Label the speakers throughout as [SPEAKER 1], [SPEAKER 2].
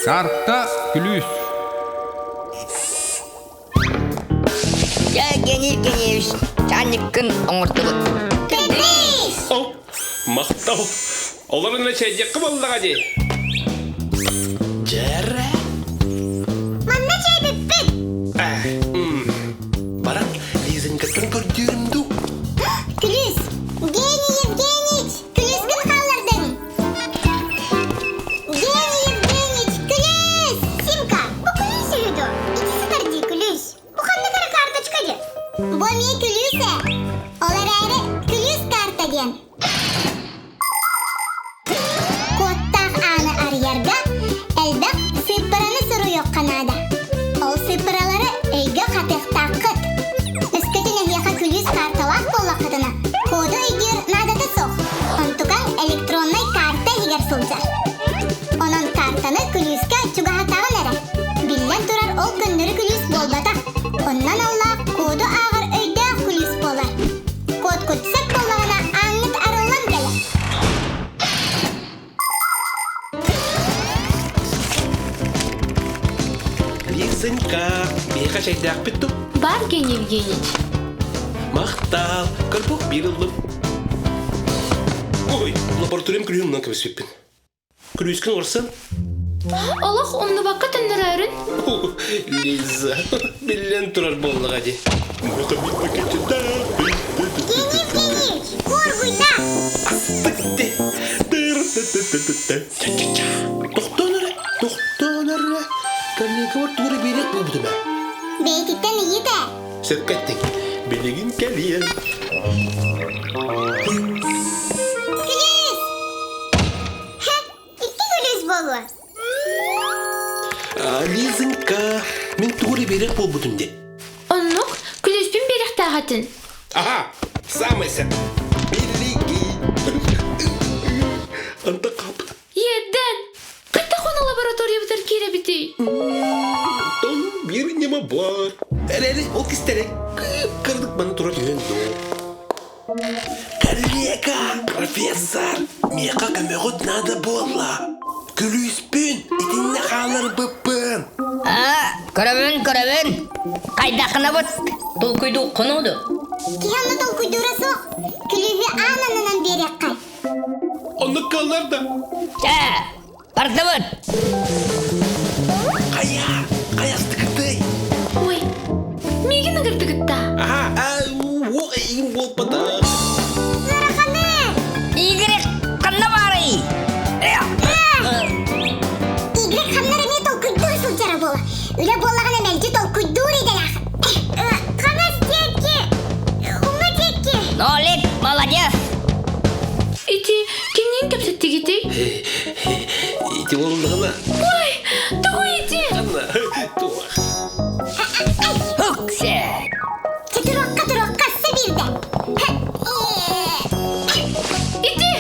[SPEAKER 1] Kartta Gülüs.
[SPEAKER 2] Ya geniş. Çanlıkın oңортубут.
[SPEAKER 3] О, мактау. Олар не чейдек кылды гади. Жара.
[SPEAKER 4] Манна чейбиппит.
[SPEAKER 3] Барак, лизин кеттен көрдүрүмдү.
[SPEAKER 4] Клюс. Гений Евгеньевич. Клюс ким калырдың? Гений Евгеньевич. Клюс. Симка. Бу Клюс үйдө. Икиси тарди Клюс. Бу кандай кара карточка де? Бу ме Клюсе. Олар әрі Клюс карта ден. Коттақ аны арьерга әлбәк сыпыраны сұру yok канада. Ол сыпыралары өйге қатықтаққыт. Үскөтін әйеға Клюс карталақ болла қытына. Коду үйгер надаты соқ. Онтуған электронный карта егер сұлжар. Онын картаны Клюска чуғатағын әрі. Биллен тұрар ол күндері Клюс болбата. Оннан алла коду ағыр өйде Клюс болар. Код күтсек боллағына аңыт арылан келер.
[SPEAKER 3] Лизинка, бейка чейдек битту.
[SPEAKER 5] Бар, Евгений Евгеньевич.
[SPEAKER 3] Мактал, көрбөк бирилдим. Ой, лабораториям күрүнүнөн кебеспеппин. Күрүскүн орсын.
[SPEAKER 5] Олох умну бакка тендерерин.
[SPEAKER 3] Лиза, биллен турар болду гади.
[SPEAKER 4] Евгеньевич, коргуйда.
[SPEAKER 3] Тоқтонары. Кәлеге бар туыры берек болдым ә.
[SPEAKER 4] Бейтиттен iyi de.
[SPEAKER 3] Сәп кәттің, белегін кәлеен.
[SPEAKER 4] Клюс. Хе, икки Клюс болу.
[SPEAKER 3] Лизинка, мен туыры берек болдым де.
[SPEAKER 5] Оннук күлеспин берек тағатын.
[SPEAKER 3] Ага, самый сәп. Белеги. Анда қап.
[SPEAKER 5] Еден. Кытта қона лаборатория бітір кере бітей.
[SPEAKER 3] Тон bir нема бар. Әлі, ол кістерек. Кырдық баны тұра түйен до. Коллега, профессор, меқа көмегіт нады болла. Күліспін, итінне қалыр бұппын.
[SPEAKER 2] Көрөбүн. Кайдакына бут. Тул куйду конуду.
[SPEAKER 4] Киянны тол куйдура соқ. Клюсі ананынан берек қай.
[SPEAKER 3] Оны қалар да.
[SPEAKER 2] Бардыбыт.
[SPEAKER 3] Қаясты кітай.
[SPEAKER 5] Ой, меге мігірді кітта.
[SPEAKER 3] Ол әйін болпада.
[SPEAKER 4] Зараханы.
[SPEAKER 2] Игрек қанна бары.
[SPEAKER 4] Игрек хамнары не тол куйдура сұлжара бола. Үлі болағына мәлді тол куйдура еден ақы. Қанас текке. Умы текке.
[SPEAKER 2] Нолик, молодец.
[SPEAKER 5] Ити, кемнен кепсетті кетей?
[SPEAKER 3] Ити болындығына.
[SPEAKER 5] Ой, тұғы ити.
[SPEAKER 3] Қанна, туа.
[SPEAKER 2] Хуксе.
[SPEAKER 4] Тұроққа сыбирді.
[SPEAKER 5] Ити,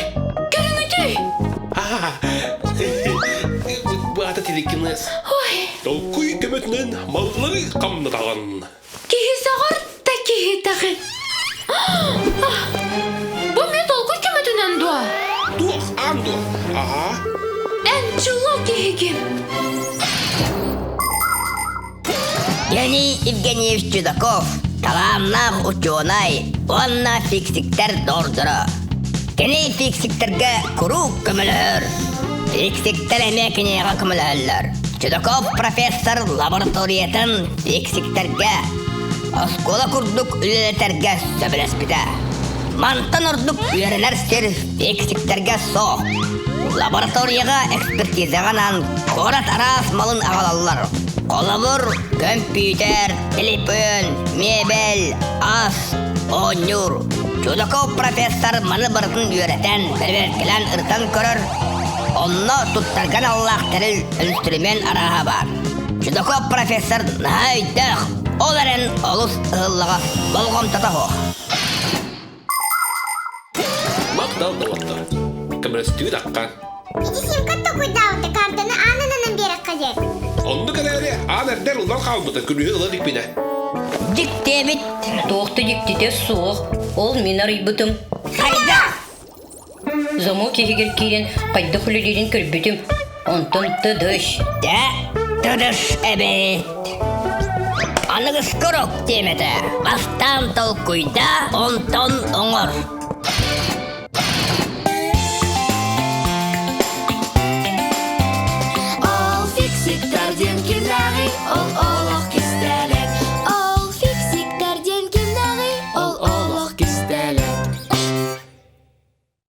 [SPEAKER 5] көріңітей.
[SPEAKER 3] Бұғата телекінес.
[SPEAKER 5] Ой,
[SPEAKER 3] Толкуй көмөтінен маллары қамнатаған.
[SPEAKER 5] кеге сағыр да кеге тағы. Бұл мен толқой кеметінен дуа.
[SPEAKER 3] Туақ, аңду.
[SPEAKER 5] Ән жылу кегем.
[SPEAKER 2] Евгений Евгеньевич Чудаков. Каламнах ученый. Онна фиксиктер дордыры. Кені фиксиктерге круг көмілер. Фиксиктер әмекінеға көмілерлер. Чудаков профессор лабораториятын фиксиктерге. Оскола күрдік үлелетерге сөбілеспіде. Мантан ұрдық үйерінер сер фиксиктерге соқ. Лабораторияға экспертизағанан город арас малын ағалалар. Қолабыр, компьютер, телефон, мебель, ас, оннюр. Чудаков профессор маны бырытын үйрәтән, бәрбәркелән ыртан көрөр. Онно туттарган аллахтырыл инструмент араға бар. Чудаков профессор найдах, оларын олус ыллаға болғым татахо.
[SPEAKER 3] Мақтал болатта. Көмірістігі даққан.
[SPEAKER 4] Идисем катта куйдауты картаны ананынан берек қажет.
[SPEAKER 3] Онды кәләре анардер ұлдан қалмыды күнүгі ұлы дикпіне.
[SPEAKER 2] Дик дебит.
[SPEAKER 6] Тоқты диктите суық, ол мен арыйбытым.
[SPEAKER 2] Хайда!
[SPEAKER 6] Заму кегер кирен, қайды хүлелерін көрбетім. Онтын тыдыш.
[SPEAKER 2] Дә, тыдыш әбет. Анығыз көрік деметі. Бастан тол куйда, онтон оңыр.